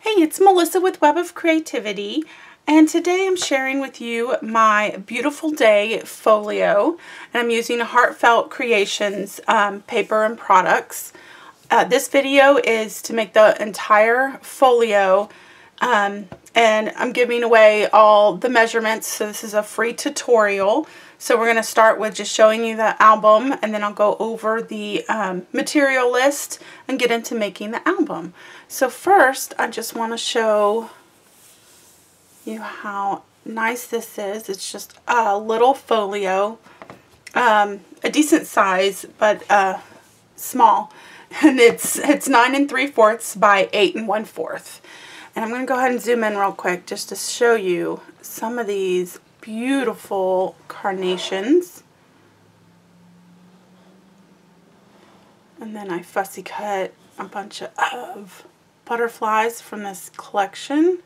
Hey, it's Melissa with Web of Creativity, and today I'm sharing with you my Beautiful Day Folio, and I'm using Heartfelt Creations paper and products. This video is to make the entire folio, and I'm giving away all the measurements, so this is a free tutorial. So we're going to start with just showing you the album, and then I'll go over the material list and get into making the album. So first, I just want to show you how nice this is. It's just a little folio, a decent size, but small. And it's 9 3/4 by 8 1/4. And I'm going to go ahead and zoom in real quick just to show you some of these beautiful carnations. And then I fussy cut a bunch of butterflies from this collection.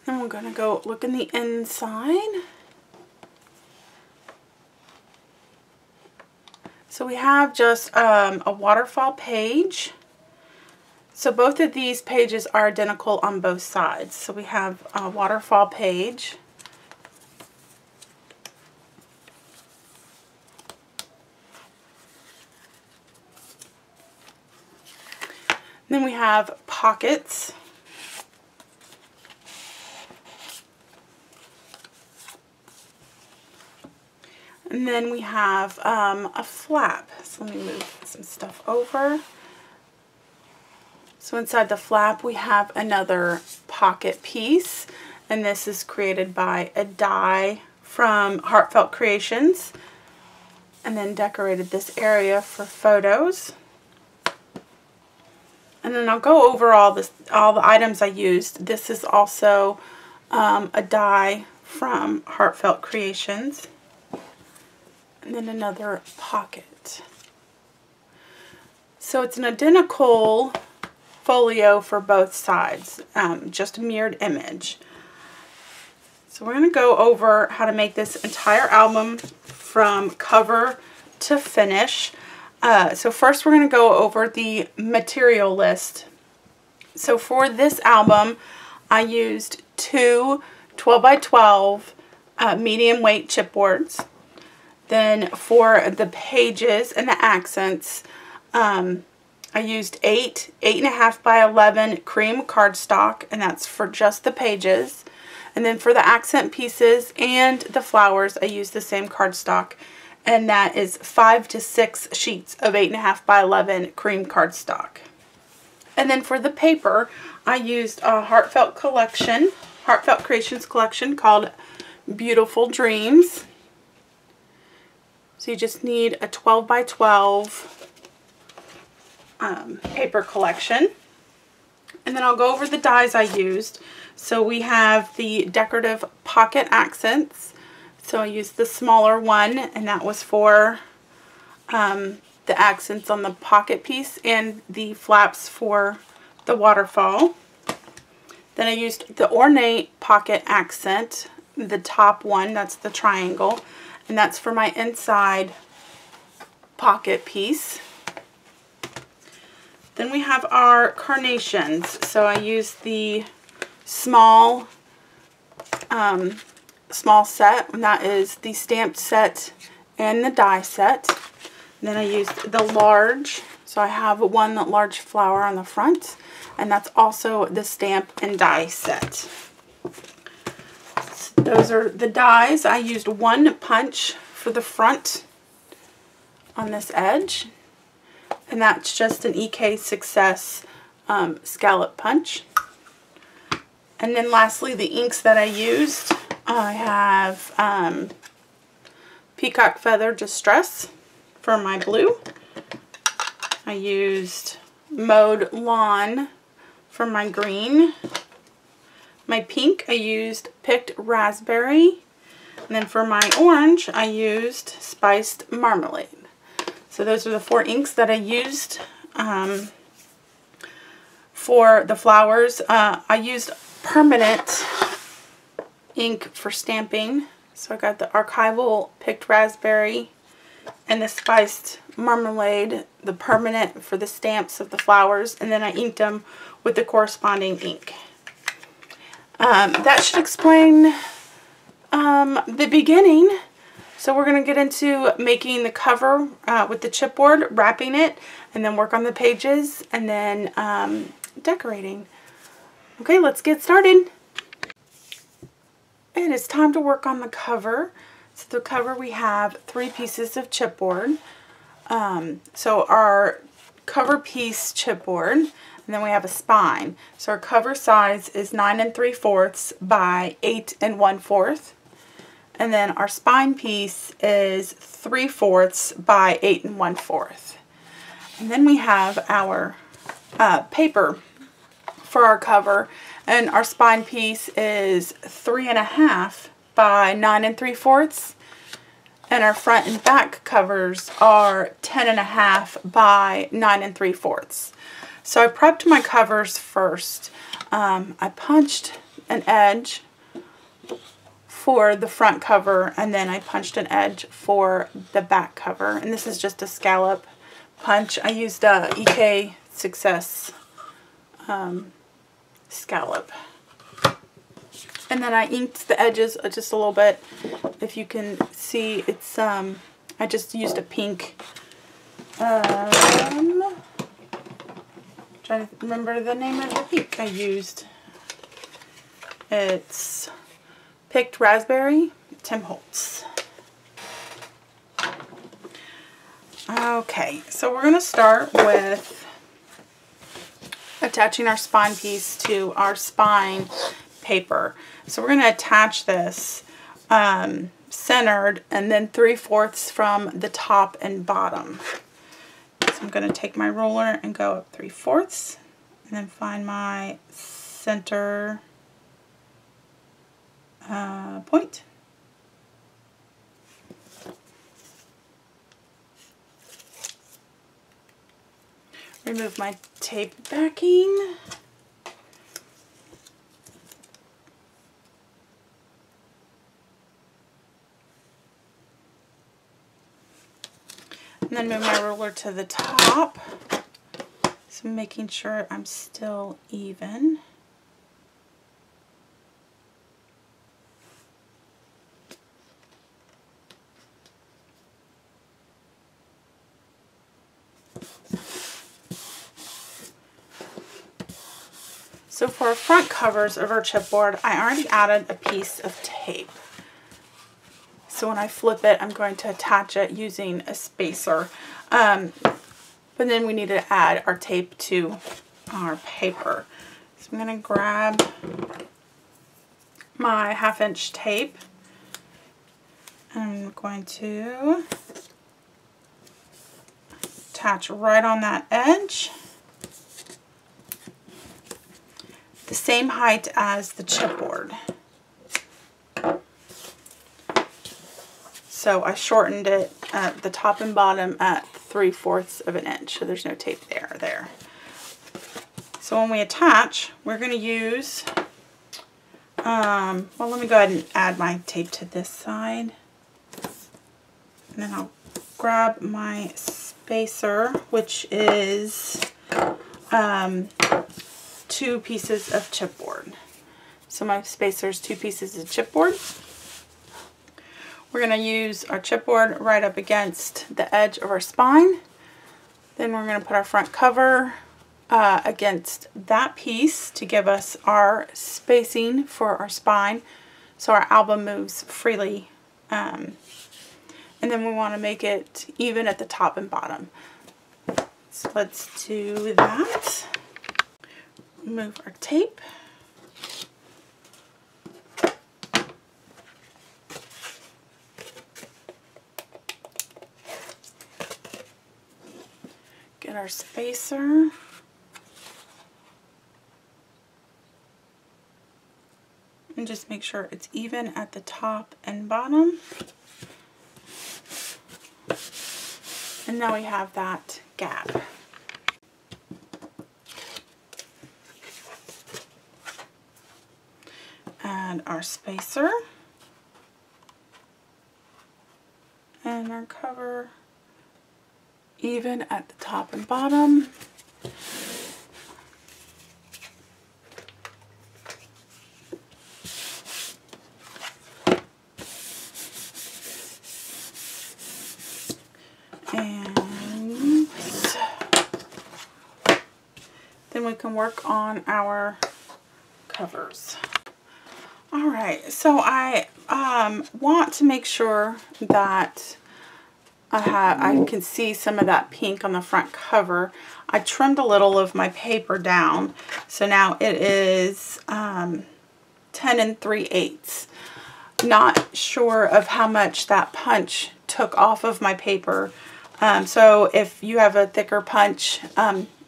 And we're going to go look in the inside. So we have just a waterfall page. So both of these pages are identical on both sides. So we have a waterfall page. Then we have pockets. And then we have a flap. So let me move some stuff over. So inside the flap we have another pocket piece, and this is created by a die from Heartfelt Creations, and then decorated this area for photos. And then I'll go over all the items I used. This is also a die from Heartfelt Creations, and then another pocket. So it's an identical folio for both sides, just a mirrored image. So we're going to go over how to make this entire album from cover to finish. So first we're going to go over the material list. So for this album I used two 12 by 12 medium weight chipboards. Then for the pages and the accents, I used 8.5 by 11 cream cardstock, and that's for just the pages. And then for the accent pieces and the flowers, I used the same cardstock, and that is 5 to 6 sheets of 8.5 by 11 cream cardstock. And then for the paper, I used a Heartfelt Creations collection called Beautiful Dreams. So you just need a 12 by 12 paper collection. And then I'll go over the dies I used. So we have the decorative pocket accents. So I used the smaller one, and that was for the accents on the pocket piece and the flaps for the waterfall. Then I used the ornate pocket accent, the top one, that's the triangle, and that's for my inside pocket piece. Then we have our carnations. So I used the small set, and that is the stamped set and the die set. And then I used the large, so I have one large flower on the front, and that's also the stamp and die set. So those are the dies. I used one punch for the front on this edge, and that's just an EK Success scallop punch. And then lastly, the inks that I used, I have Peacock Feather Distress for my blue. I used Mowed Lawn for my green. My pink, I used Picked Raspberry. And then for my orange, I used Spiced Marmalade. So those are the 4 inks that I used for the flowers. I used permanent ink for stamping. So I got the Archival Picked Raspberry and the spiced marmalade, the permanent for the stamps of the flowers, and then I inked them with the corresponding ink. That should explain the beginning. So we're going to get into making the cover with the chipboard, wrapping it, and then work on the pages, and then decorating. Okay, let's get started. And it's time to work on the cover. So the cover, we have 3 pieces of chipboard. So our cover piece chipboard, and then we have a spine. So our cover size is 9 3/4 by 8 1/4. And then our spine piece is 3/4 by 8 1/4. And then we have our paper for our cover, and our spine piece is 3 1/2 by 9 3/4. And our front and back covers are 10 1/2 by 9 3/4. So I prepped my covers first. I punched an edge for the front cover, and then I punched an edge for the back cover, and this is just a scallop punch. I used a EK Success scallop, and then I inked the edges just a little bit. If you can see, it's I just used a pink, trying to remember the name of the pink I used. It's Picked Raspberry, Tim Holtz. Okay, so we're going to start with attaching our spine piece to our spine paper. So we're going to attach this centered, and then 3/4 from the top and bottom. So I'm going to take my ruler and go up 3/4, and then find my center point. Remove my tape backing. And then move my ruler to the top. So making sure I'm still even. So for our front covers of our chipboard, I already added a piece of tape. So when I flip it, I'm going to attach it using a spacer. But then we need to add our tape to our paper. So I'm going to grab my 1/2 inch tape. I'm going to attach right on that edge, the same height as the chipboard. So I shortened it at the top and bottom at 3/4 of an inch, so there's no tape there. So when we attach, we're going to use, well, let me go ahead and add my tape to this side. And then I'll grab my spacer, which is 2 pieces of chipboard. So my spacer is 2 pieces of chipboard. We're going to use our chipboard right up against the edge of our spine. Then we're going to put our front cover against that piece to give us our spacing for our spine, so our album moves freely. And then we want to make it even at the top and bottom. So let's do that. Remove our tape. Get our spacer. And just make sure it's even at the top and bottom. And now we have that gap. Add our spacer and our cover even at the top and bottom. And then we can work on our covers. All right, so I want to make sure that I can see some of that pink on the front cover. I trimmed a little of my paper down, so now it is 10 3/8. Not sure of how much that punch took off of my paper. So if you have a thicker punch,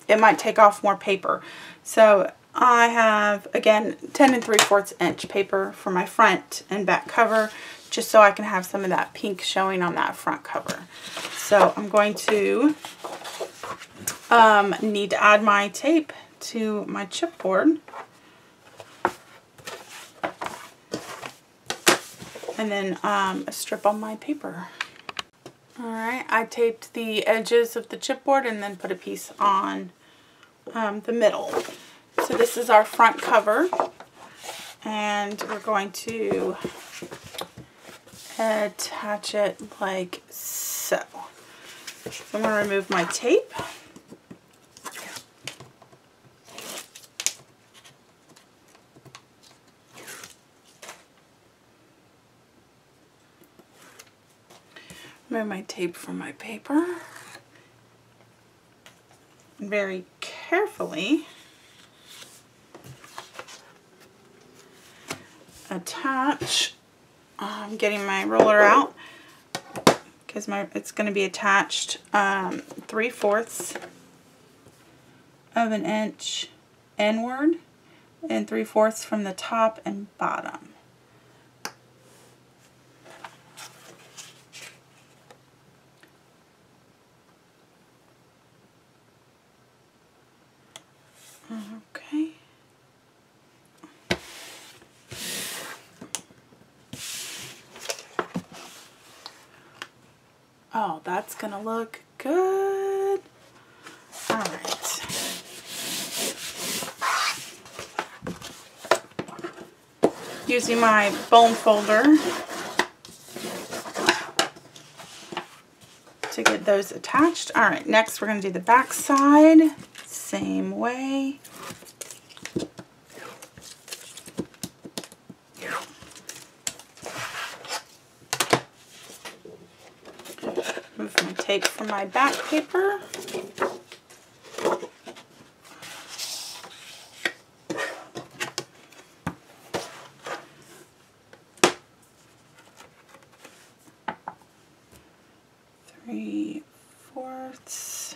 it might take off more paper. So I have, again, 10 3/4 inch paper for my front and back cover, just so I can have some of that pink showing on that front cover. So I'm going to need to add my tape to my chipboard. And then a strip on my paper. Alright, I taped the edges of the chipboard and then put a piece on the middle. So this is our front cover, and we're going to attach it like so. I'm going to remove my tape. Remove my tape from my paper. Very carefully attach. I'm getting my ruler out because it's going to be attached 3/4 of an inch inward and 3/4 from the top and bottom. Okay. Oh, that's gonna look good. All right. Using my bone folder to get those attached. All right, next we're gonna do the back side. Same way. Move my tape from my back paper. Three-fourths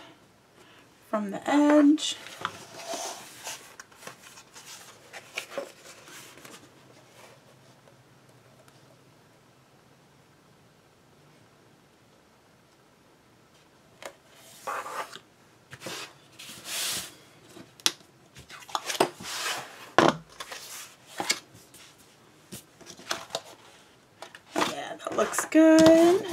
from the edge. Yeah, that looks good.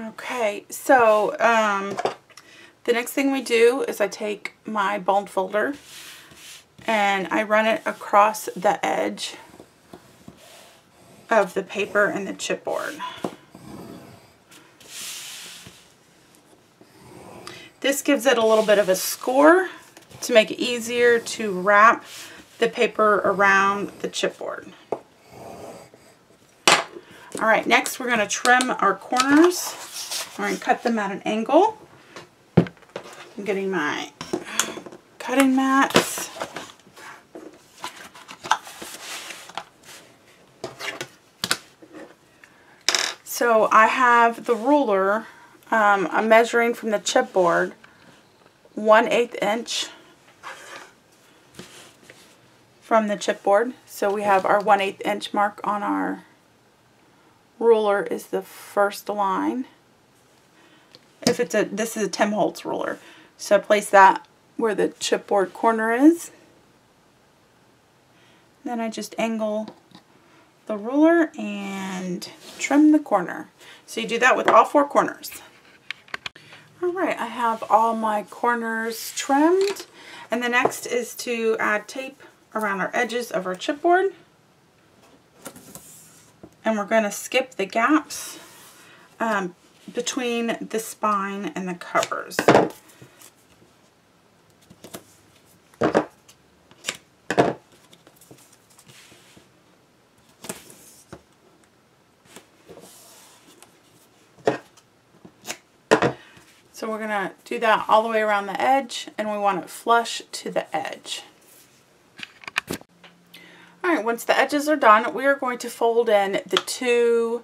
Okay, so the next thing we do is I take my bone folder and I run it across the edge of the paper and the chipboard. This gives it a little bit of a score to make it easier to wrap the paper around the chipboard. Alright, next we're going to trim our corners. We're going to cut them at an angle. I'm getting my cutting mats. So I have the ruler, I'm measuring from the chipboard 1/8 inch from the chipboard. So we have our 1/8 inch mark on our ruler is the first line. If it's this is a Tim Holtz ruler. So place that where the chipboard corner is. Then I just angle the ruler and trim the corner. So you do that with all 4 corners. Alright, I have all my corners trimmed, and the next is to add tape around our edges of our chipboard. And we're going to skip the gaps between the spine and the covers. So we're going to do that all the way around the edge, and we want it flush to the edge. Alright, once the edges are done, we are going to fold in the 2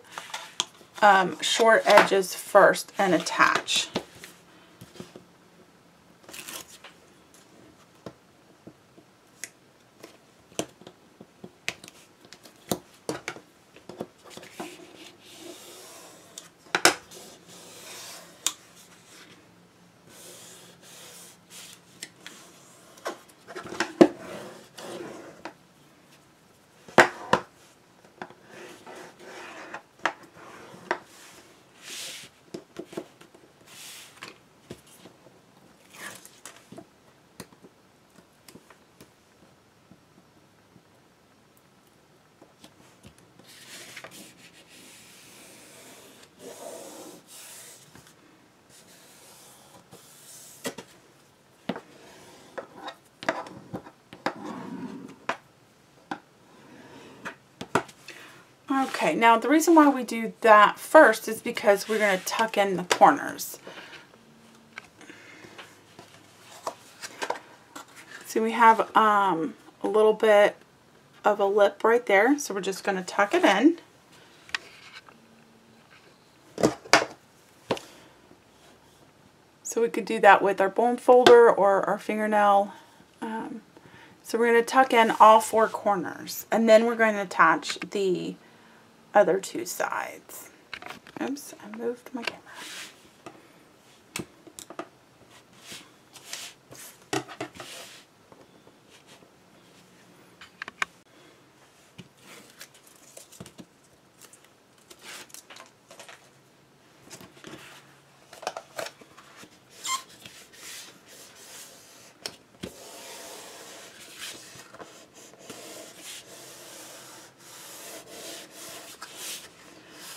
short edges first and attach. Okay, now the reason why we do that first is because we're going to tuck in the corners. So we have a little bit of a lip right there, so we're just going to tuck it in. So we could do that with our bone folder or our fingernail. So we're going to tuck in all 4 corners, and then we're going to attach the other 2 sides. Oops, I moved my camera.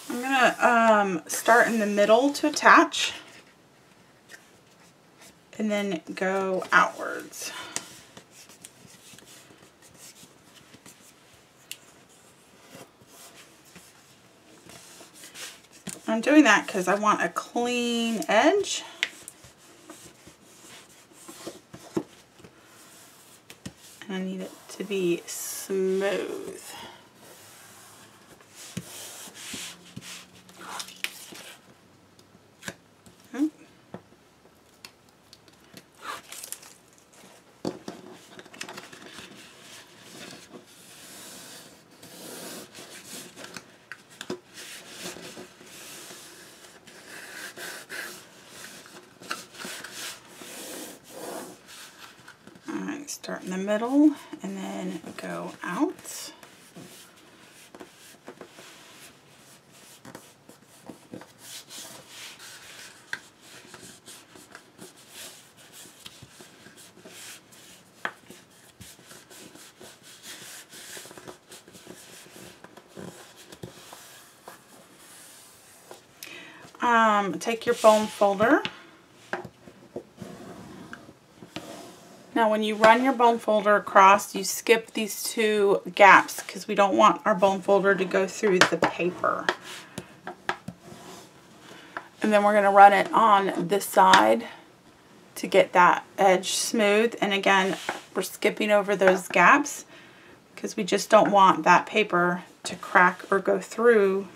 I'm going to start in the middle to attach and then go outwards. I'm doing that because I want a clean edge. And I need it to be smooth. Start in the middle and then go out. Take your bone folder. Now when you run your bone folder across, you skip these 2 gaps because we don't want our bone folder to go through the paper. And then we're going to run it on this side to get that edge smooth. And again, we're skipping over those gaps because we just don't want that paper to crack or go through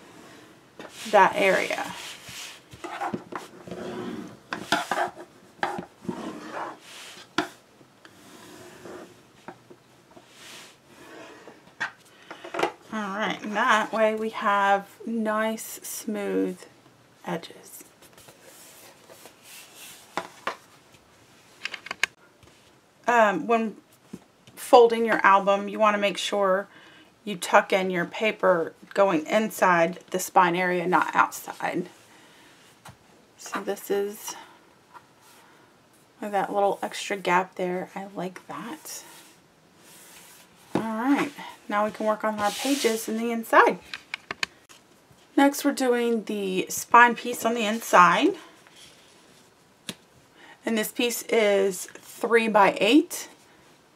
that area. Alright, and that way we have nice, smooth edges. When folding your album, you want to make sure you tuck in your paper going inside the spine area, not outside. So this is with that little extra gap there. I like that. Alright, now we can work on our pages in the inside. Next we're doing the spine piece on the inside. And this piece is 3 by 8.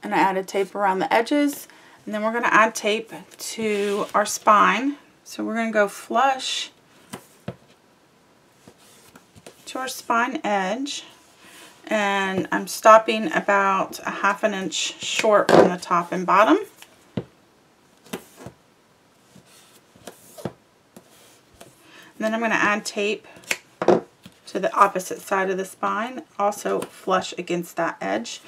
And I added tape around the edges. And then we're going to add tape to our spine. So we're going to go flush to our spine edge. And I'm stopping about a 1/2 inch short from the top and bottom. And then I'm going to add tape to the opposite side of the spine, also flush against that edge.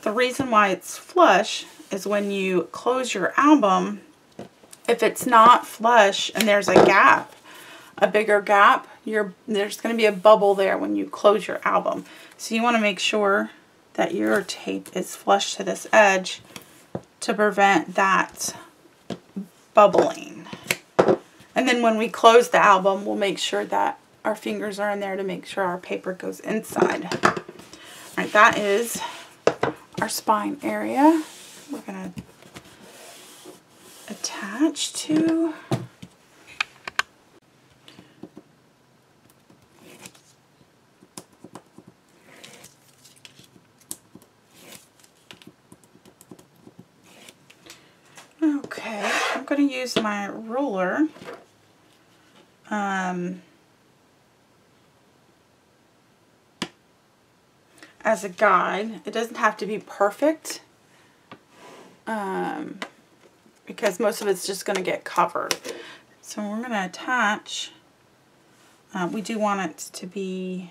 The reason why it's flush is when you close your album, if it's not flush and there's a gap, a bigger gap, there's going to be a bubble there when you close your album. So you want to make sure that your tape is flush to this edge to prevent that bubbling. And then when we close the album, we'll make sure that our fingers are in there to make sure our paper goes inside. Alright, that is our spine area. We're going to attach to. Okay, I'm going to use my ruler. As a guide. It doesn't have to be perfect because most of it's just going to get covered. So we're going to attach, we do want it to be,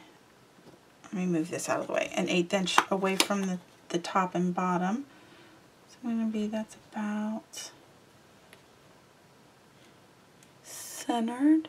let me move this out of the way, an 1/8 inch away from the top and bottom. So I'm going to be, that's about centered.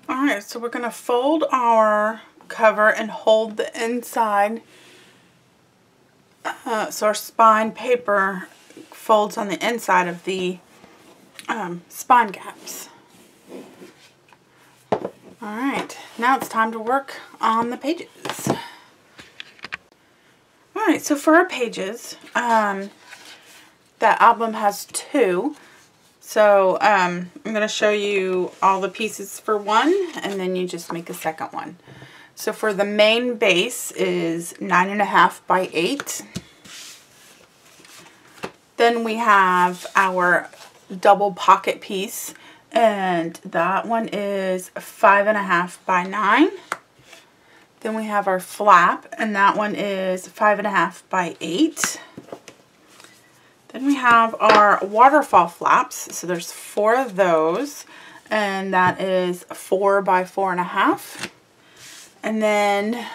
Alright, so we're going to fold our cover and hold the inside so our spine paper folds on the inside of the spine gaps. Alright, now it's time to work on the pages. Alright, so for our pages, that album has 2. So I'm going to show you all the pieces for one, and then you just make a second one. So for the main base is 9.5 by 8. Then we have our double pocket piece, and that one is 5.5 by 9. Then we have our flap, and that one is 5.5 by 8. Then we have our waterfall flaps, so there's 4 of those, and that is 4 by 4.5. And then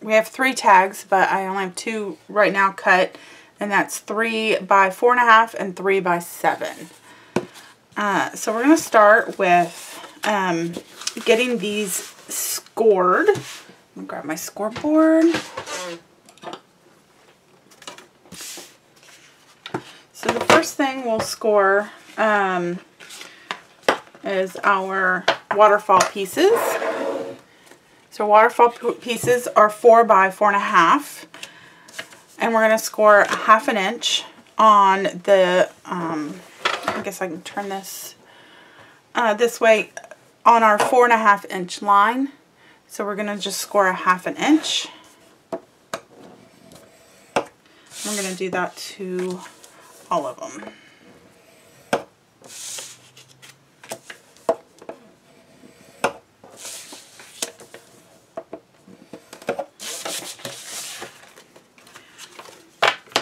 we have 3 tags, but I only have 2 right now cut, and that's 3 by 4.5 and 3 by 7. So we're going to start with getting these scored. I'm going to grab my scoreboard. So the first thing we'll score is our waterfall pieces. So waterfall pieces are 4 by 4.5, and we're going to score 1/2 inch on the, I guess I can turn this this way, on our 4.5 inch line. So we're going to just score 1/2 inch. I'm going to do that to all of them.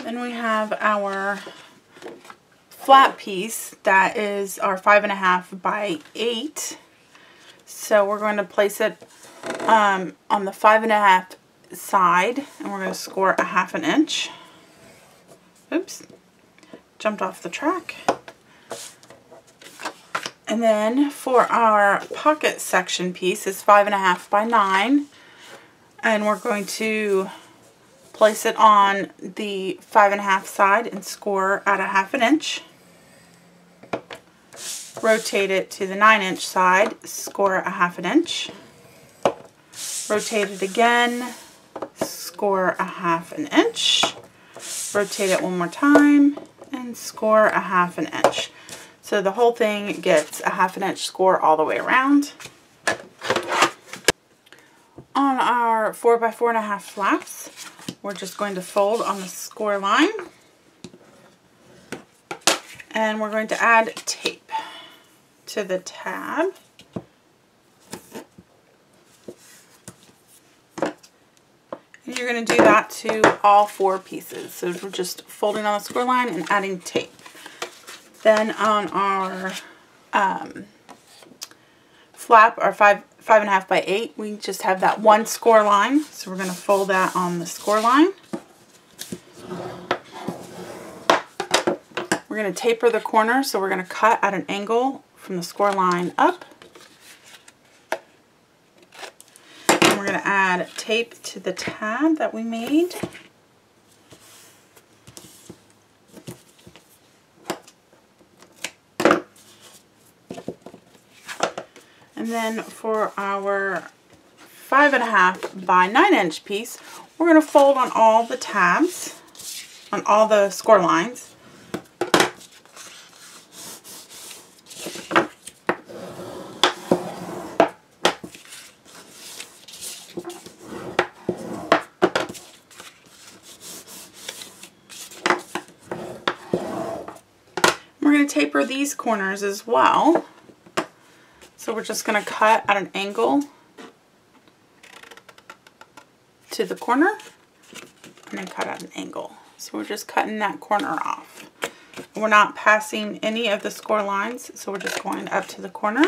Then we have our flat piece that is our 5.5 by 8. So we're going to place it on the 5.5 side, and we're going to score a 1/2 inch. Oops, jumped off the track. And then for our pocket section piece, it's 5.5 by 9, and we're going to place it on the 5.5 side and score at a 1/2 inch. Rotate it to the 9-inch side, score a 1/2 inch. Rotate it again, score a 1/2 inch. Rotate it one more time and score a 1/2 inch. So the whole thing gets a 1/2 inch score all the way around. On our 4 by 4.5 flaps, we're just going to fold on the score line, and we're going to add tape to the tab. And you're going to do that to all 4 pieces. So we're just folding on the score line and adding tape. Then on our flap, our 5.5 by 8, we just have that one score line. So we're going to fold that on the score line. We're going to taper the corners, so we're going to cut at an angle from the score line up. And we're going to add tape to the tab that we made. And then for our 5.5 by 9-inch piece, we're going to fold on all the tabs, on all the score lines. We're going to taper these corners as well. So we're just going to cut at an angle to the corner and then cut at an angle. So we're just cutting that corner off. We're not passing any of the score lines, so we're just going up to the corner.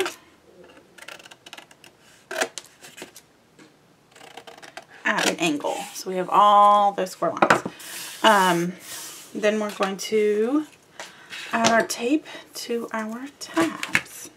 At an angle. So we have all those score lines. Then we're going to add our tape to our tabs.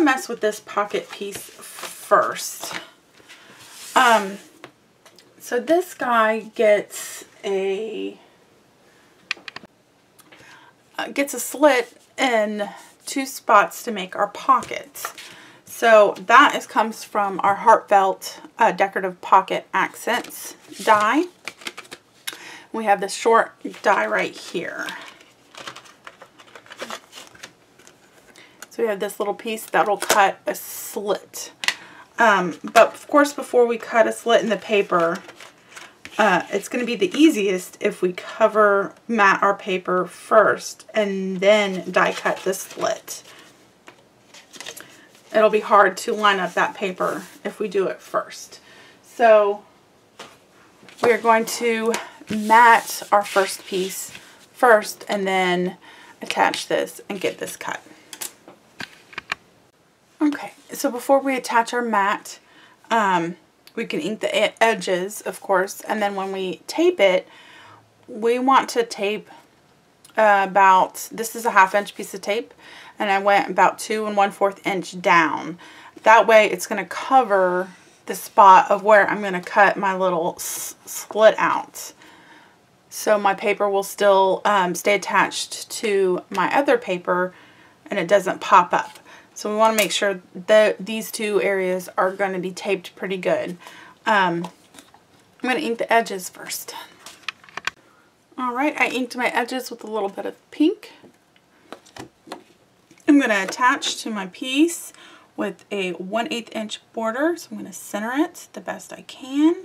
Mess with this pocket piece first. So this guy gets a slit in 2 spots to make our pockets. So that comes from our Heartfelt Decorative Pocket Accents die. We have this short die right here. So we have this little piece that will cut a slit. But of course, before we cut a slit in the paper, it's going to be the easiest if we cover mat our paper first and then die cut the slit. It'll be hard to line up that paper if we do it first. So we're going to mat our first piece first and then attach this and get this cut. Okay, so before we attach our mat, we can ink the edges, of course, and then when we tape it, we want to tape this is a 1/2 inch piece of tape, and I went about 2 1/4 inch down. That way it's going to cover the spot of where I'm going to cut my little slit out. So my paper will still stay attached to my other paper and it doesn't pop up. So we want to make sure that these 2 areas are going to be taped pretty good. I'm going to ink the edges first. Alright, I inked my edges with a little bit of pink. I'm going to attach to my piece with a 1/8 inch border, so I'm going to center it the best I can.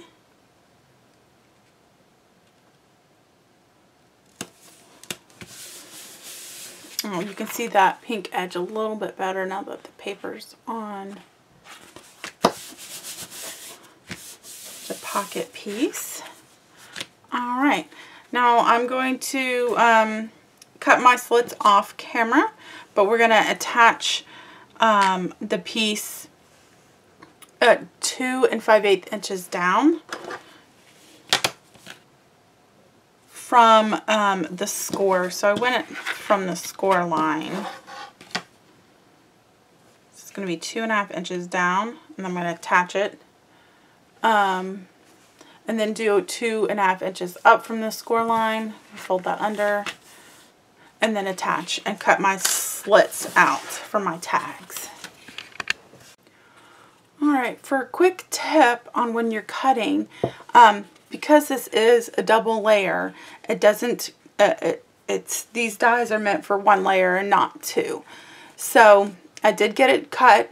Oh, you can see that pink edge a little bit better now that the paper's on the pocket piece. Alright, now I'm going to cut my slits off camera, but we're going to attach the piece 2 5/8 inches down from the score. So I went from the score line. It's going to be 2 1/2 inches down, and I'm going to attach it. And then do 2 1/2 inches up from the score line, fold that under, and then attach and cut my slits out for my tags. Alright, for a quick tip on when you're cutting, because this is a double layer, it doesn't, these dies are meant for 1 layer and not 2. So I did get it cut,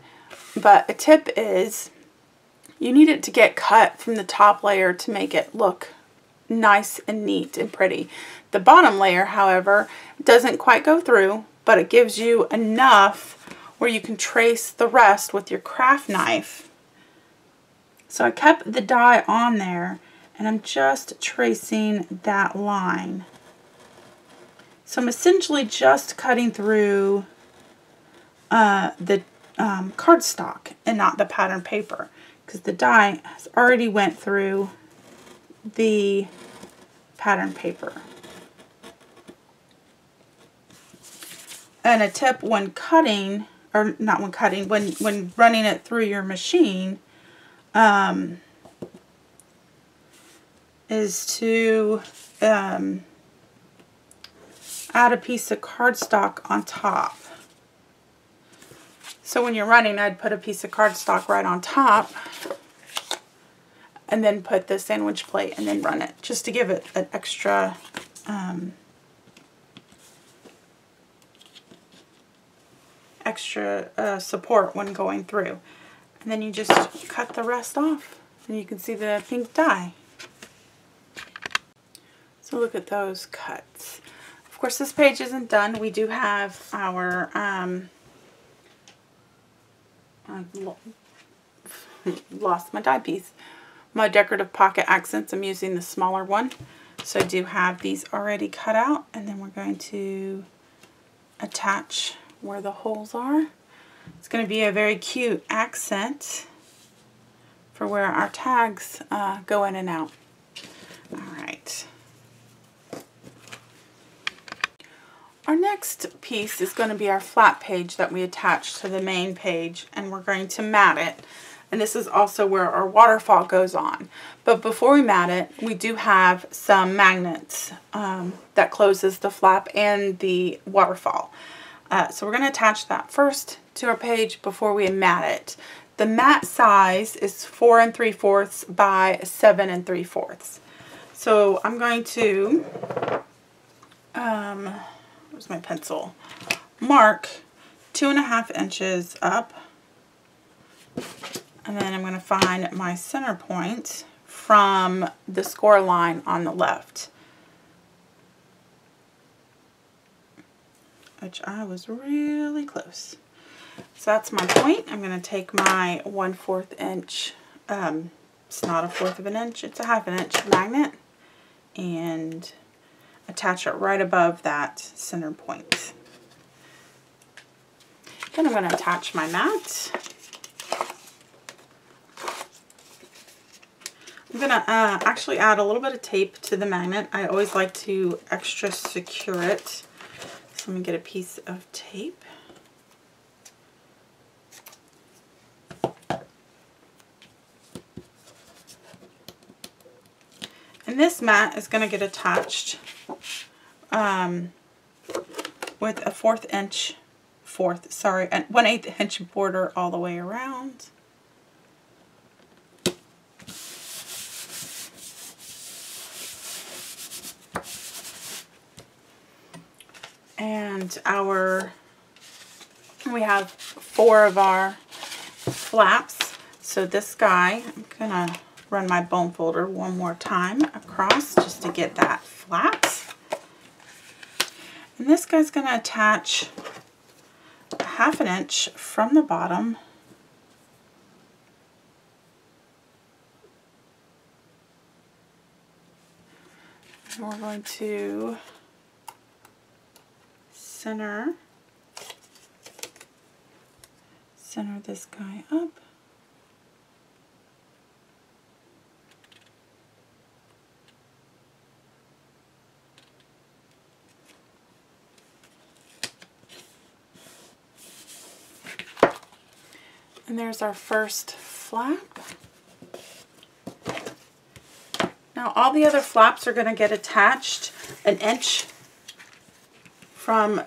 but a tip is you need it to get cut from the top layer to make it look nice and neat and pretty. The bottom layer, however, doesn't quite go through, but it gives you enough where you can trace the rest with your craft knife. So I kept the die on there, and I'm just tracing that line. So I'm essentially just cutting through the cardstock and not the pattern paper, because the die has already went through the pattern paper. And a tip when cutting, or not when cutting, when running it through your machine, is to add a piece of cardstock on top. So when you're running, I'd put a piece of cardstock right on top, and then put the sandwich plate and then run it, just to give it an extra support when going through. And then you just cut the rest off, and you can see the pink dye. So look at those cuts. Of course, this page isn't done. We do have our I lost my die piece. My decorative pocket accents. I'm using the smaller one. So I do have these already cut out, and then we're going to attach where the holes are. It's going to be a very cute accent for where our tags go in and out. Alright. Our next piece is going to be our flat page that we attach to the main page, and we're going to mat it. And this is also where our waterfall goes on. But before we mat it, we do have some magnets that closes the flap and the waterfall. So we're going to attach that first to our page before we mat it. The mat size is 4 3/4 by 7 3/4. So I'm going to, where's my pencil? Mark 2 1/2 inches up. And then I'm going to find my center point from the score line on the left, which I was really close. So that's my point. I'm going to take my 1/4 inch, it's not a 1/4 of an inch, it's a 1/2 inch magnet, and attach it right above that center point. Then I'm going to attach my mat. I'm going to actually add a little bit of tape to the magnet. I always like to extra secure it. So let me get a piece of tape. And this mat is going to get attached with a 1/8 inch border all the way around. And we have 4 of our flaps. So this guy, I'm gonna run my bone folder one more time across just to get that flat. And this guy's gonna attach 1/2 inch from the bottom and we're going to center this guy up. And there's our first flap. Now all the other flaps are going to get attached 1 inch from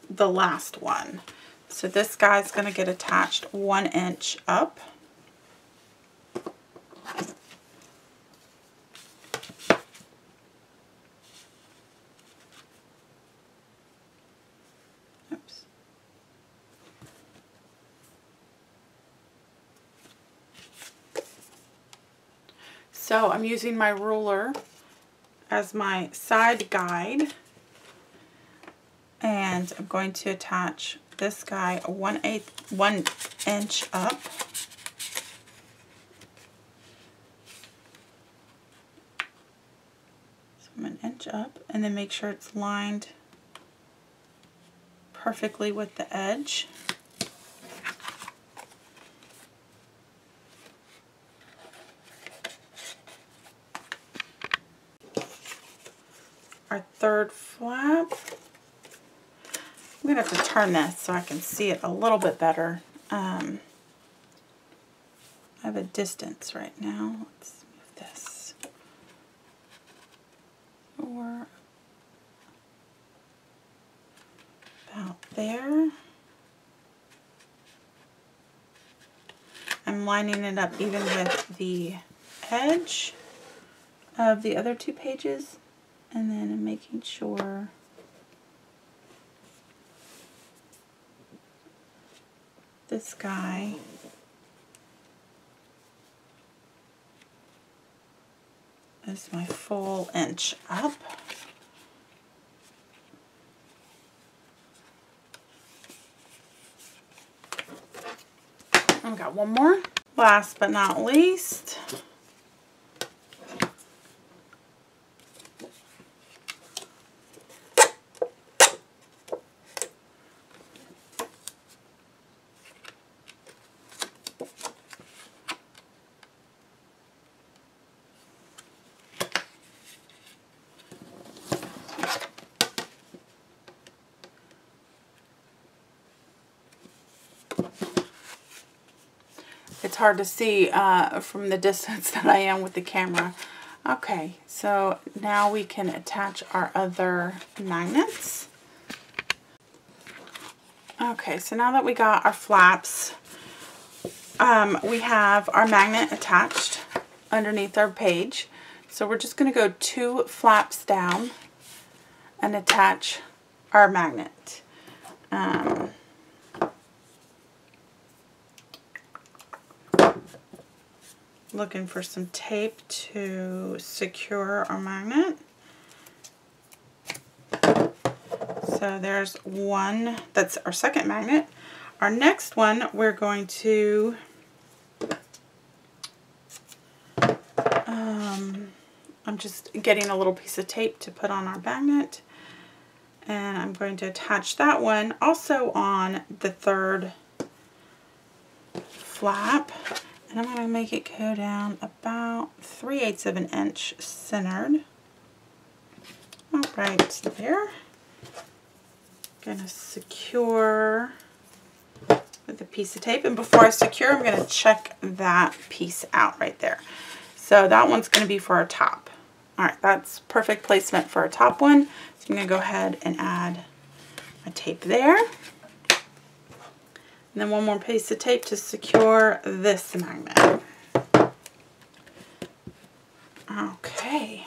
the last one. So this guy's going to get attached 1 inch up. Oops. So I'm using my ruler as my side guide, and I'm going to attach this guy 1 inch up. So I'm 1 inch up, and then make sure it's lined perfectly with the edge. Our third flap. I'm going to have to turn this so I can see it a little bit better. I have a distance right now. Let's move this. Or about there. I'm lining it up even with the edge of the other 2 pages. And then I'm making sure this guy is my full inch up. I've got one more. Last but not least, it's hard to see from the distance that I am with the camera. Okay, so now we can attach our other magnets. Okay, so now that we got our flaps, we have our magnet attached underneath our page. So we're just going to go 2 flaps down and attach our magnet. Looking for some tape to secure our magnet. So there's one, that's our second magnet. Our next one, we're going to I'm just getting a little piece of tape to put on our magnet, and I'm going to attach that one also on the 3rd flap. And I'm going to make it go down about 3/8 of an inch centered. All right, there. Going to secure with a piece of tape. And before I secure, I'm going to check that piece out right there. So that one's going to be for our top. All right, that's perfect placement for our top one. So I'm going to go ahead and add my tape there. And then one more piece of tape to secure this magnet. Okay.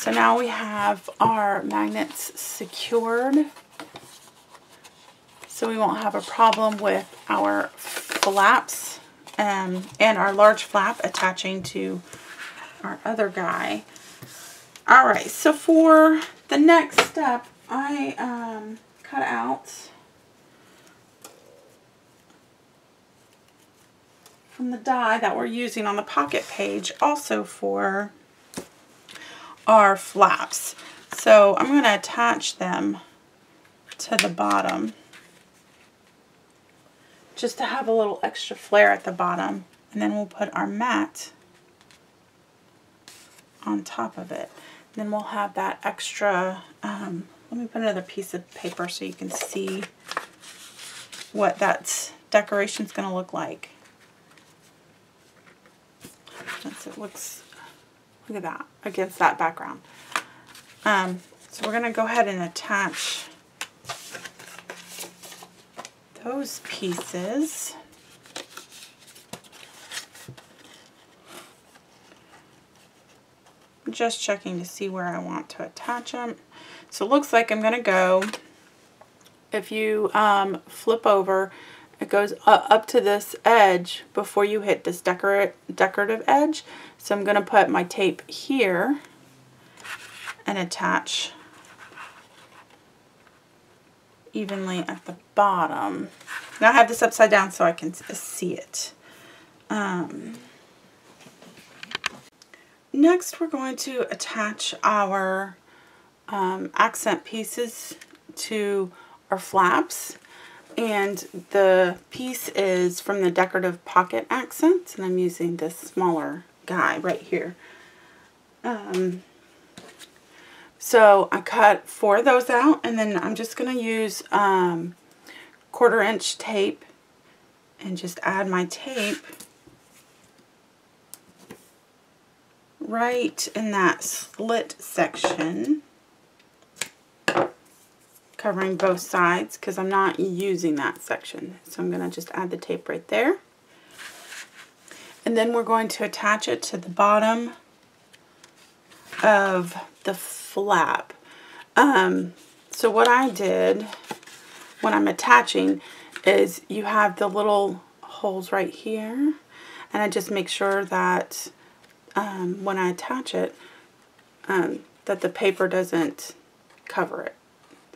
So now we have our magnets secured. So we won't have a problem with our flaps and our large flap attaching to our other guy. Alright, so for the next step, I cut out from the die that we're using on the pocket page also for our flaps. So I'm going to attach them to the bottom just to have a little extra flare at the bottom, and then we'll put our mat on top of it. And then we'll have that extra, let me put another piece of paper so you can see what that decoration is going to look like. It looks, look at that, against that background. So we're going to go ahead and attach those pieces. I'm just checking to see where I want to attach them. So it looks like I'm going to go, if you flip over, it goes up to this edge before you hit this decorative edge. So I'm going to put my tape here and attach evenly at the bottom. Now I have this upside down so I can see it. Next we're going to attach our accent pieces to our flaps. And the piece is from the decorative pocket accents, and I'm using this smaller guy right here. So I cut 4 of those out, and then I'm just going to use 1/4" tape and just add my tape right in that slit section, covering both sides because I'm not using that section. So I'm going to just add the tape right there. And then we're going to attach it to the bottom of the flap. So what I did when I'm attaching is you have the little holes right here, and I just make sure that when I attach it that the paper doesn't cover it.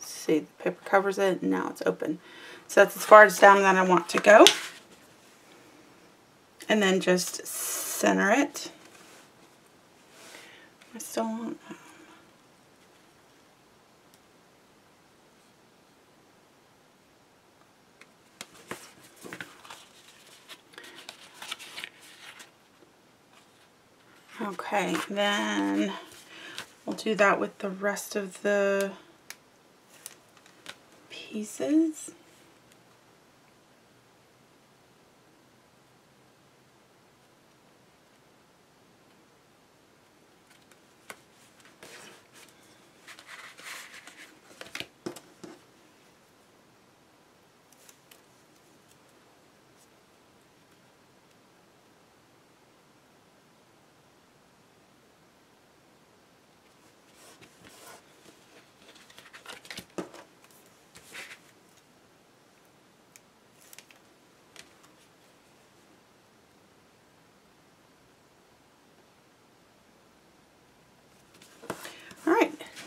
See, the paper covers it, and now it's open. So that's as far as down that I want to go. And then just center it. I still want okay, then we'll do that with the rest of the pieces.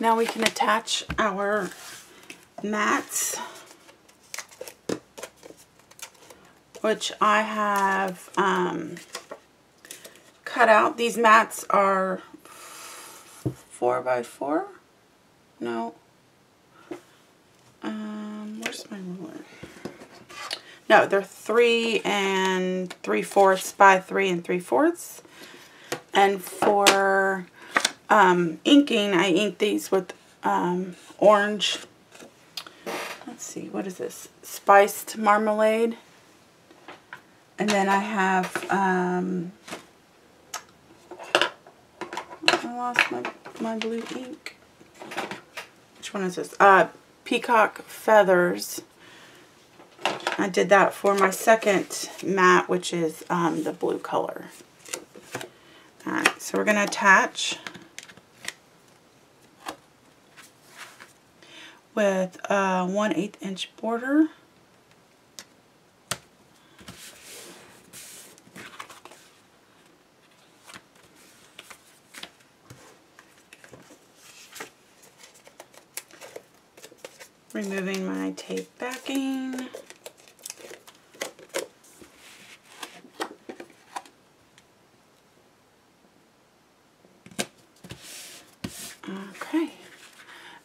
Now we can attach our mats, which I have cut out. These mats are 4x4. No. Where's my ruler? No, they're 3 3/4 by 3 3/4. And for inking, I ink these with orange, let's see, what is this? Spiced marmalade. And then I have, I lost my blue ink. Which one is this? Peacock Feathers. I did that for my second mat, which is the blue color. Alright, so we're going to attach with a 1/8 inch border. Removing my tape backing. Okay.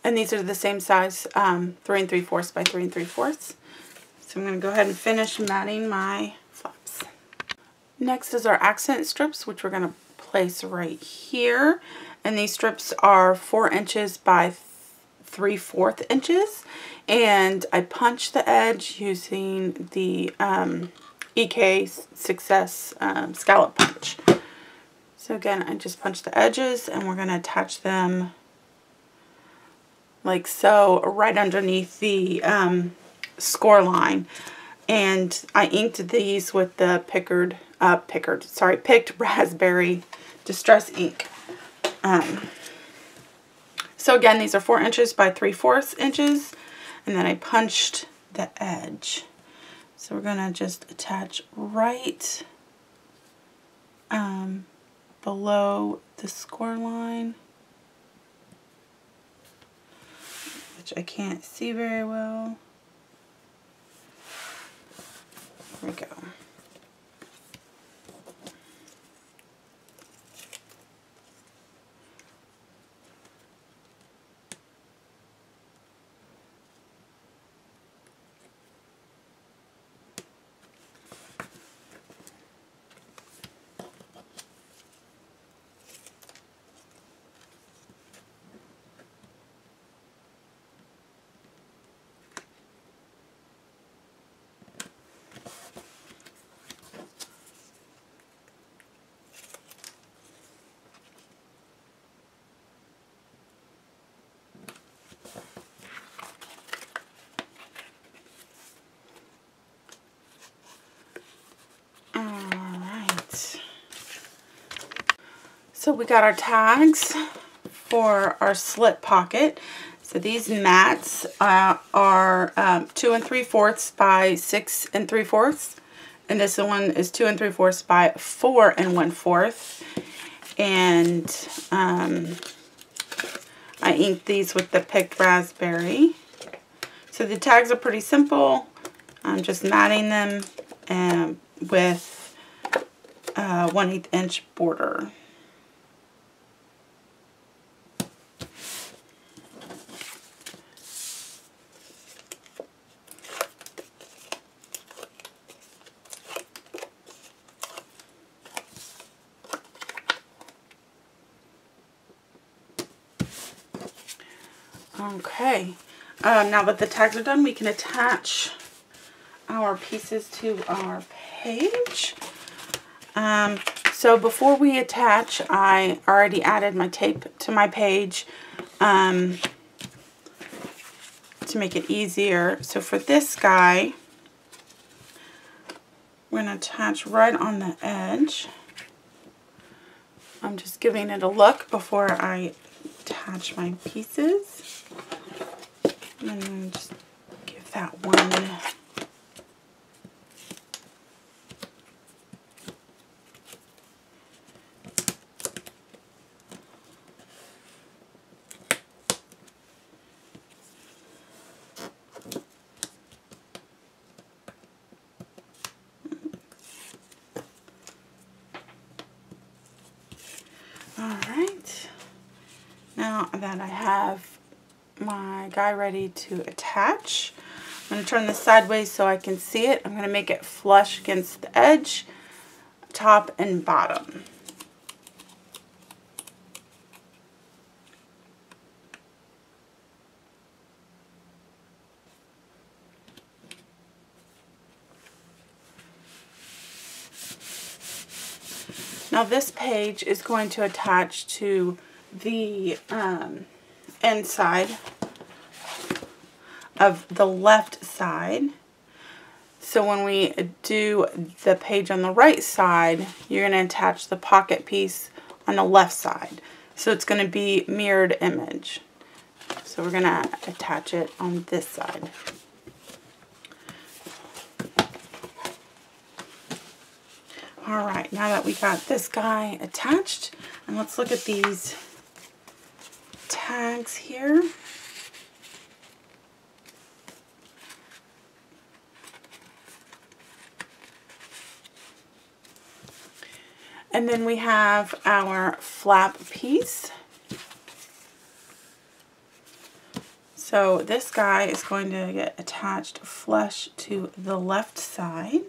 And these are the same size, 3 3/4 by 3 3/4. So I'm going to go ahead and finish matting my flaps. Next is our accent strips, which we're going to place right here. And these strips are 4 inches by 3/4 inches. And I punched the edge using the EK Success scallop punch. So again, I just punched the edges and we're going to attach them like so right underneath the score line. And I inked these with the picked raspberry distress ink. So again, these are 4 inches by 3/4 inches, and then I punched the edge. So we're going to just attach right below the score line, which I can't see very well. There we go. So we got our tags for our slip pocket. So these mats are 2 3/4 by 6 3/4, and this one is 2 3/4 by 4 1/4. And I inked these with the picked raspberry. So the tags are pretty simple. I'm just matting them with a 1/8 inch border. Okay, now that the tags are done, we can attach our pieces to our page. So before we attach, I already added my tape to my page to make it easier. So for this guy, we're going to attach right on the edge. I'm just giving it a look before I attach my pieces. And then just give that one. Alright, now that I have my guy ready to attach, I'm going to turn this sideways so I can see it. I'm going to make it flush against the edge, top and bottom. Now this page is going to attach to the inside of the left side. So when we do the page on the right side, you're going to attach the pocket piece on the left side. So it's going to be mirrored image. So So we're going to attach it on this side. All right, now that we got this guy attached, and let's look at these tags here. And then we have our flap piece. So this guy is going to get attached flush to the left side.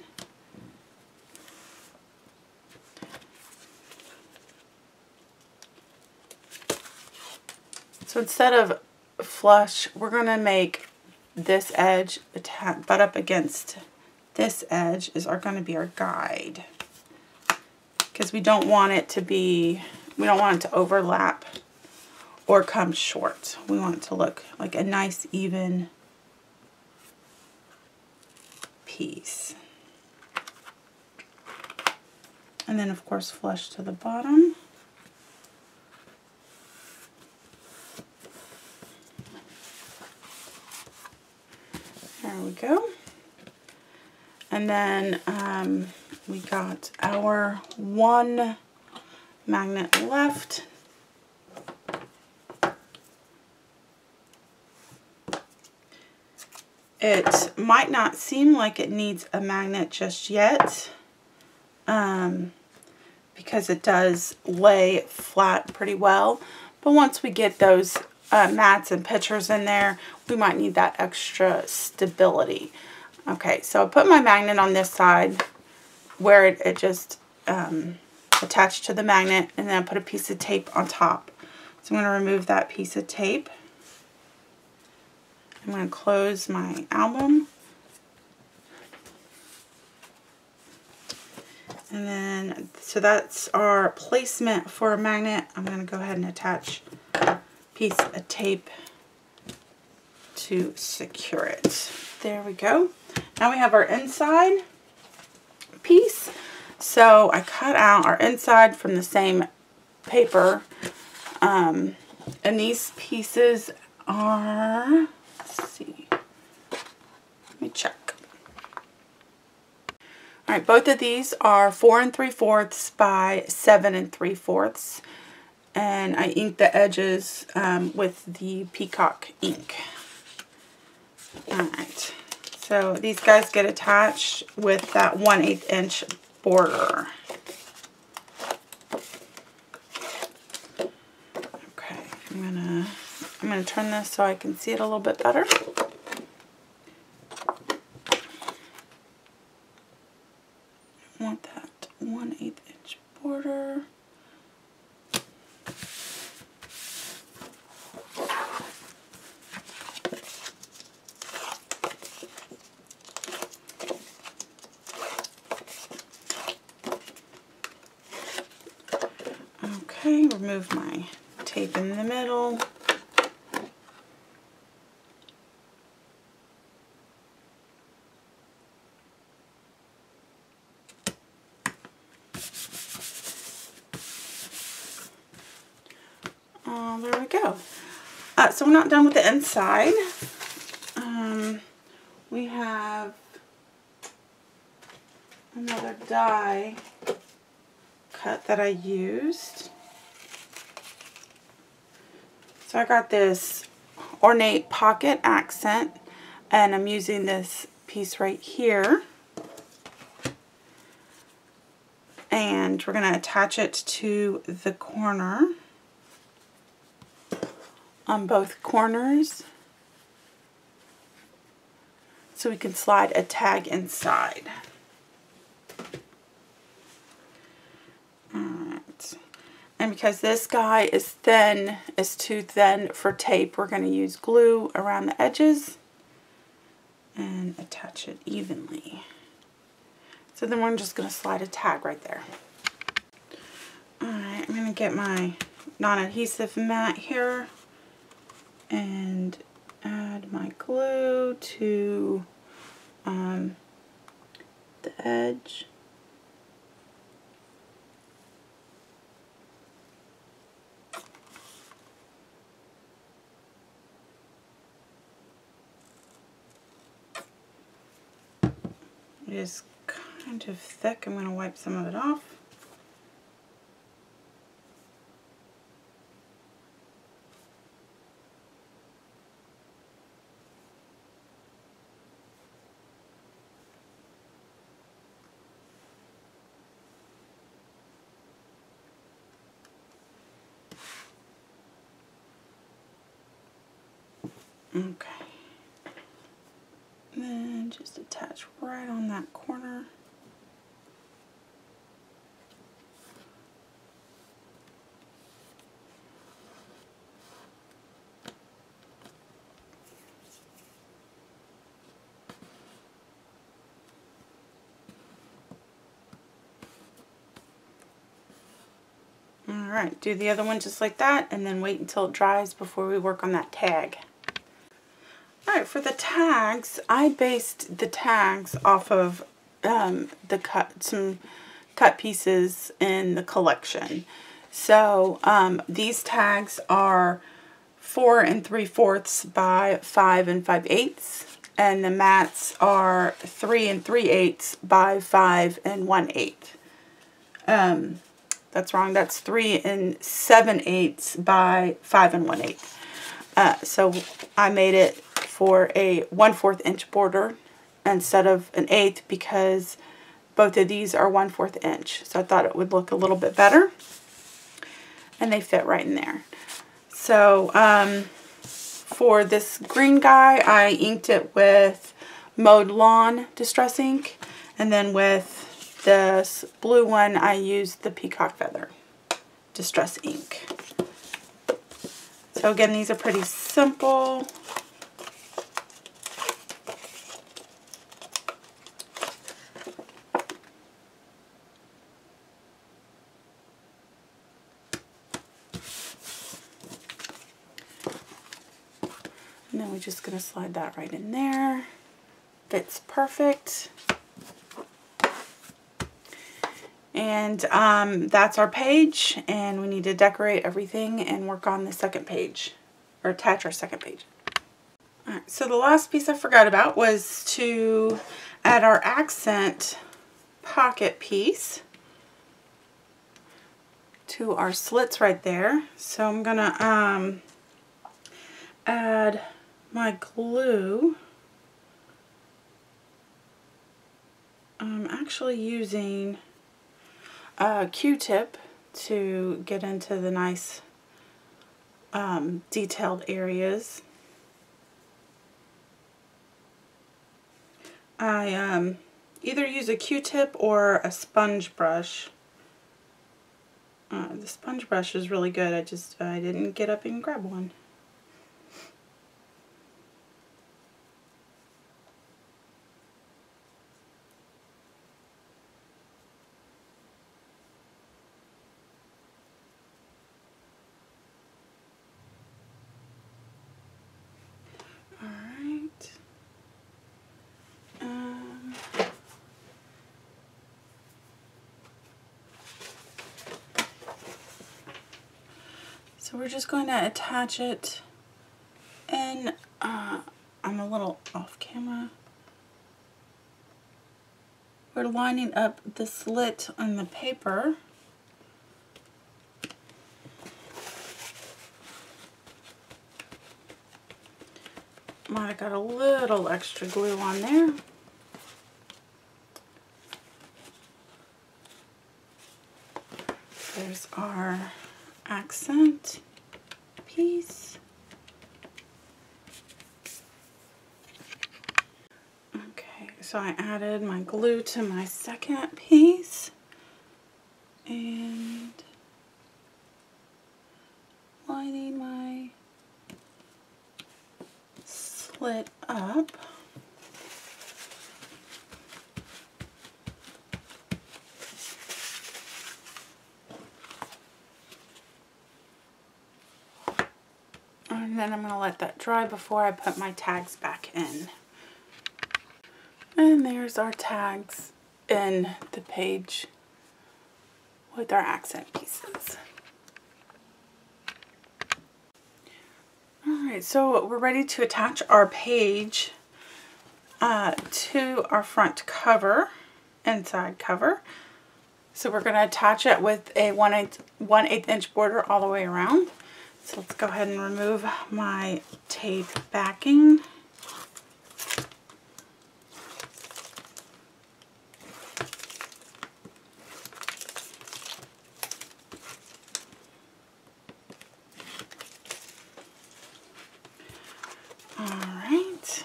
So instead of flush, we're going to make this edge butt up against this edge is going to be our guide. Because we don't want it to be, we don't want it to overlap or come short. We want it to look like a nice even piece. And then of course flush to the bottom. There we go. And then we got our one magnet left. It might not seem like it needs a magnet just yet because it does lay flat pretty well. But once we get those mats and pictures in there, we might need that extra stability. Okay, so I put my magnet on this side where it just attached to the magnet, and then I put a piece of tape on top. So I'm going to remove that piece of tape. I'm going to close my album. And then, so that's our placement for a magnet. I'm going to go ahead and attach a piece of tape to secure it. There we go. Now we have our inside piece. So I cut out our inside from the same paper. And these pieces are, let's see, let me check. All right, both of these are 4 3/4 by 7 3/4. And I inked the edges with the peacock ink. All right. So these guys get attached with that 1/8 inch border. Okay, I'm gonna turn this so I can see it a little bit better. I want that 1/8 inch border. Okay, remove my tape in the middle. There we go. So we're not done with the inside. We have another die cut that I used. So I got this ornate pocket accent, and I'm using this piece right here. And we're going to attach it to the corner on both corners so we can slide a tag inside. Alright, and because this guy is too thin for tape, we're going to use glue around the edges and attach it evenly. So then we're just going to slide a tag right there. Alright, I'm going to get my non-adhesive mat here and add my glue to the edge. It is kind of thick. I'm going to wipe some of it off. Okay. And then just attach right on that corner. Alright, do the other one just like that, and then wait until it dries before we work on that tag. Alright, for the tags, I based the tags off of some cut pieces in the collection. So these tags are 4 3/4 by 5 5/8, and the mats are 3 3/8 by 5 1/8. That's wrong. That's 3 7/8 by 5 1/8. So I made it for a 1/4 inch border instead of an 1/8 because both of these are 1/4 inch. So I thought it would look a little bit better, and they fit right in there. So for this green guy, I inked it with Mowed Lawn Distress ink, and then with this blue one, I used the Peacock Feather Distress ink. So again, these are pretty simple. And then we're just going to slide that right in there. Fits perfect. And that's our page, and we need to decorate everything and work on the second page, or attach our second page. Alright, so the last piece I forgot about was to add our accent pocket piece to our slits right there. So I'm gonna add my glue. I'm actually using a Q-tip to get into the nice detailed areas. I either use a Q-tip or a sponge brush. The sponge brush is really good. I didn't get up and grab one. So we're just going to attach it, and I'm a little off camera. We're lining up the slit on the paper. Might have got a little extra glue on there. There's our accent piece. Okay, so I added my glue to my second piece and lining my slit up. And then I'm going to let that dry before I put my tags back in. And there's our tags in the page with our accent pieces. Alright, so we're ready to attach our page. to our front cover, inside cover. So we're going to attach it with a 1/8 inch border all the way around. So let's go ahead and remove my tape backing. Alright,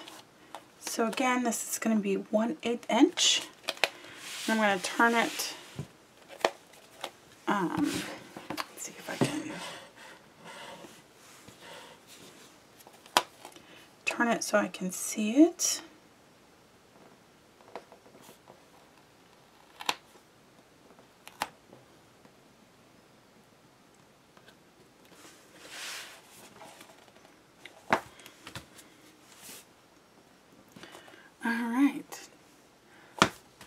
so again, this is going to be 1/8 inch. I'm going to turn it, let's see if I can turn it so I can see it. Alright,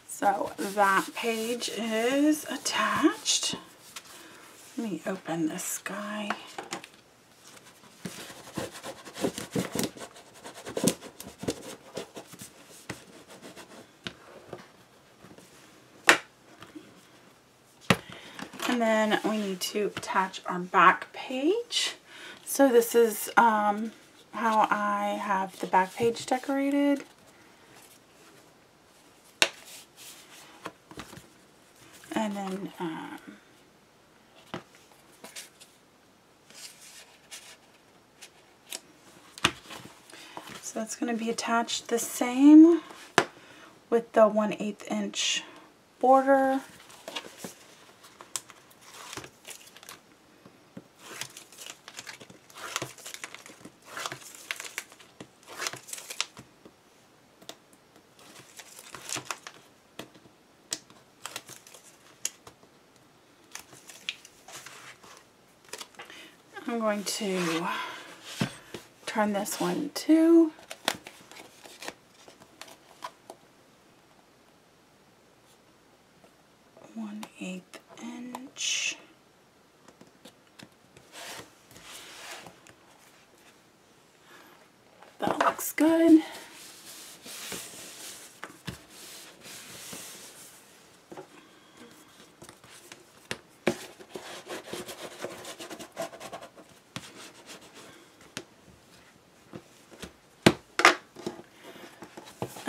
so that page is attached. Let me open this guy. And then we need to attach our back page. So this is how I have the back page decorated. And then so that's going to be attached the same with the 1/8 inch border. I'm going to turn this one to 1/8 inch. That looks good.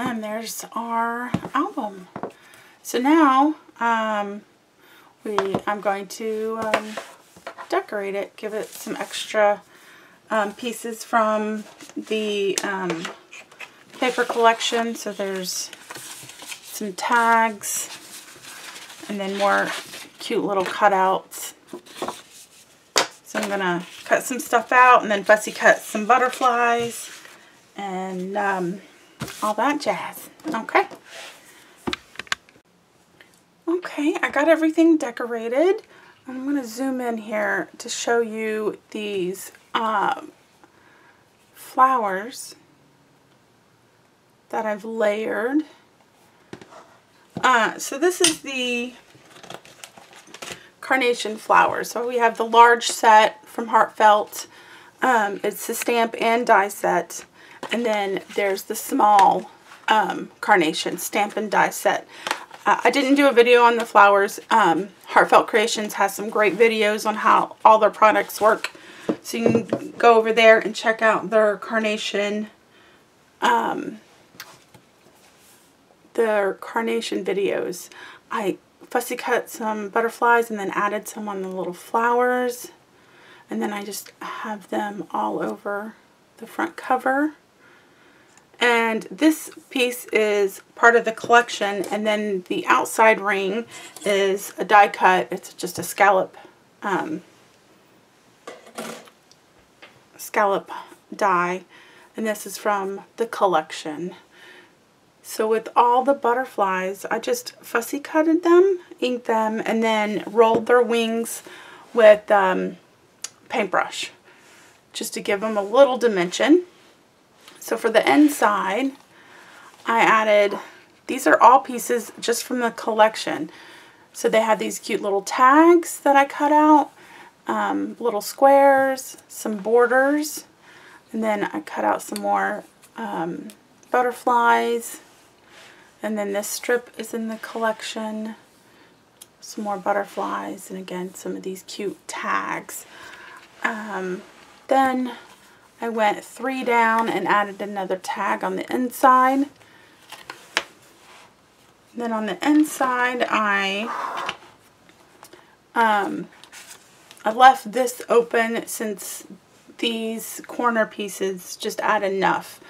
And there's our album. So now I'm going to decorate it, give it some extra pieces from the paper collection. So there's some tags and then more cute little cutouts. So I'm gonna cut some stuff out and then fussy cut some butterflies and all that jazz. Okay. Okay, I got everything decorated. I'm going to zoom in here to show you these flowers that I've layered. So this is the carnation flowers. So we have the large set from Heartfelt. It's the stamp and die set. And then there's the small carnation stamp and die set. I didn't do a video on the flowers. Heartfelt Creations has some great videos on how all their products work. So you can go over there and check out their carnation videos. I fussy cut some butterflies and then added some on the little flowers. And then I just have them all over the front cover. And this piece is part of the collection, and then the outside ring is a die cut. It's just a scallop die, and this is from the collection. So with all the butterflies, I just fussy cutted them, inked them, and then rolled their wings with paintbrush just to give them a little dimension. So for the inside, I added, these are all pieces just from the collection. So they have these cute little tags that I cut out, little squares, some borders, and then I cut out some more butterflies. And then this strip is in the collection. Some more butterflies, and again, some of these cute tags. Then I went 3 down and added another tag on the inside. Then on the inside, I left this open since these corner pieces just add enough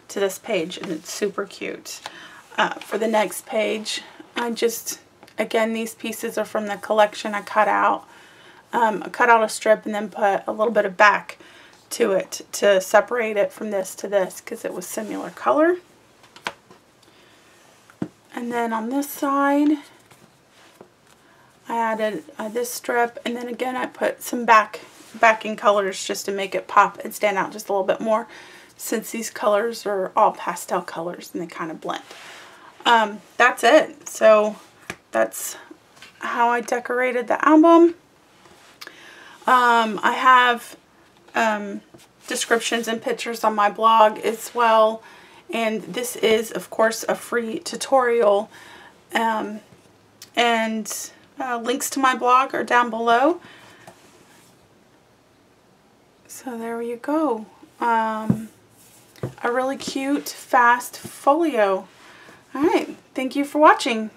to this page, and it's super cute. For the next page, again, these pieces are from the collection I cut out. I cut out a strip and then put a little bit of back to it to separate it from this to this because it was similar color. And then on this side, I added this strip, and then again I put some backing colors just to make it pop and stand out just a little bit more, since these colors are all pastel colors and they kind of blend. That's it. So that's how I decorated the album. I have descriptions and pictures on my blog as well, and this is of course a free tutorial, and links to my blog are down below. So there you go. A really cute, fast folio. Alright, thank you for watching.